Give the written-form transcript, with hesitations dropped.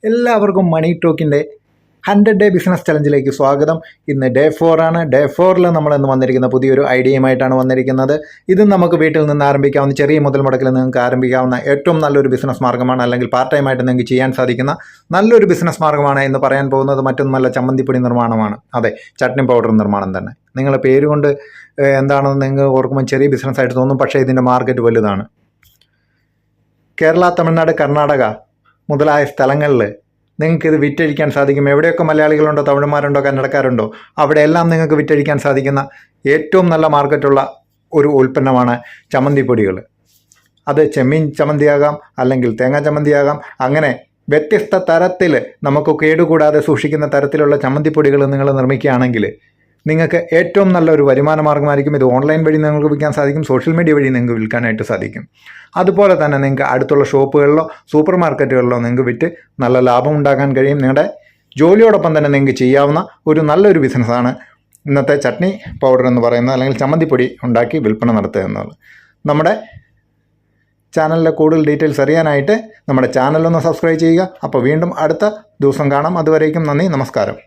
എല്ലാവർക്കും മണി ടോക്കിൻ്റെ 100 day business ചലഞ്ചിലേക്ക് സ്വാഗതം. ഇന്ന് ഡേ 4 ആണ്. ഡേ 4 നമ്മൾ ഇന്ന് വന്നിരിക്കുന്ന പുതിയൊരു ഐഡിയയുമായിട്ടാണ് വന്നിരിക്കുന്നത്. ഇത് നമുക്ക് വീട്ടിൽ നിന്ന് ആരംഭിക്കാവുന്ന, ചെറിയ മുതൽ മുടക്കിൽ നിങ്ങൾക്ക് ആരംഭിക്കാവുന്ന ഏറ്റവും നല്ലൊരു ബിസിനസ് മാർഗ്ഗമാണ്. അല്ലെങ്കിൽ പാർട്ട് ടൈമായിട്ട് നിങ്ങൾക്ക് ചെയ്യാൻ സാധിക്കുന്ന നല്ലൊരു ബിസിനസ് മാർഗ്ഗമാണ്. എന്ന് പറയാൻ പോകുന്നത് മറ്റൊന്നുമല്ല, ചമ്മന്തിപ്പൊടി നിർമ്മാണമാണ്. അതെ, ചട്നി പൗഡർ നിർമ്മാണം തന്നെ. നിങ്ങളുടെ പേര് കൊണ്ട് എന്താണെന്ന് നിങ്ങൾ ഓർക്കുമ്പോൾ ചെറിയ ബിസിനസ്സായിട്ട് തോന്നും, പക്ഷേ ഇതിൻ്റെ മാർക്കറ്റ് വലുതാണ്. കേരള, തമിഴ്നാട്, കർണാടക മുതലായ സ്ഥലങ്ങളിൽ നിങ്ങൾക്കിത് വിറ്റഴിക്കാൻ സാധിക്കും. എവിടെയൊക്കെ മലയാളികളുണ്ടോ, തമിഴന്മാരുണ്ടോ, കന്നഡക്കാരുണ്ടോ, അവിടെയെല്ലാം നിങ്ങൾക്ക് വിറ്റഴിക്കാൻ സാധിക്കുന്ന ഏറ്റവും നല്ല മാർക്കറ്റുള്ള ഒരു ഉൽപ്പന്നമാണ് ചമ്മന്തിപ്പൊടികൾ. അത് ചെമ്മീൻ ചമ്മന്തിയാകാം, അല്ലെങ്കിൽ തേങ്ങാ ചമ്മന്തിയാകാം. അങ്ങനെ വ്യത്യസ്ത തരത്തിൽ നമുക്ക് കേടുകൂടാതെ സൂക്ഷിക്കുന്ന തരത്തിലുള്ള ചമ്മന്തിപ്പൊടികൾ നിങ്ങൾ നിർമ്മിക്കുകയാണെങ്കിൽ നിങ്ങൾക്ക് ഏറ്റവും നല്ലൊരു വരുമാന മാർഗ്ഗമായിരിക്കും. ഇത് ഓൺലൈൻ വഴി നിങ്ങൾക്ക് വിൽക്കാൻ സാധിക്കും, സോഷ്യൽ മീഡിയ വഴി നിങ്ങൾക്ക് വിൽക്കാനായിട്ട് സാധിക്കും. അതുപോലെ തന്നെ നിങ്ങൾക്ക് അടുത്തുള്ള ഷോപ്പുകളിലോ സൂപ്പർ മാർക്കറ്റുകളിലോ നിങ്ങൾക്ക് വിറ്റ് നല്ല ലാഭം ഉണ്ടാക്കാൻ കഴിയും. നിങ്ങളുടെ ജോലിയോടൊപ്പം തന്നെ നിങ്ങൾക്ക് ചെയ്യാവുന്ന ഒരു നല്ലൊരു ബിസിനസ്സാണ് ഇന്നത്തെ ചട്നി പൗഡർ എന്ന് പറയുന്നത്, അല്ലെങ്കിൽ ചമ്മന്തിപ്പൊടി ഉണ്ടാക്കി വിൽപ്പന നടത്തുക എന്നുള്ളത്. നമ്മുടെ ചാനലിലെ കൂടുതൽ ഡീറ്റെയിൽസ് അറിയാനായിട്ട് നമ്മുടെ ചാനലൊന്ന് സബ്സ്ക്രൈബ് ചെയ്യുക. അപ്പോൾ വീണ്ടും അടുത്ത ദിവസം കാണാം. അതുവരേക്കും നന്ദി, നമസ്കാരം.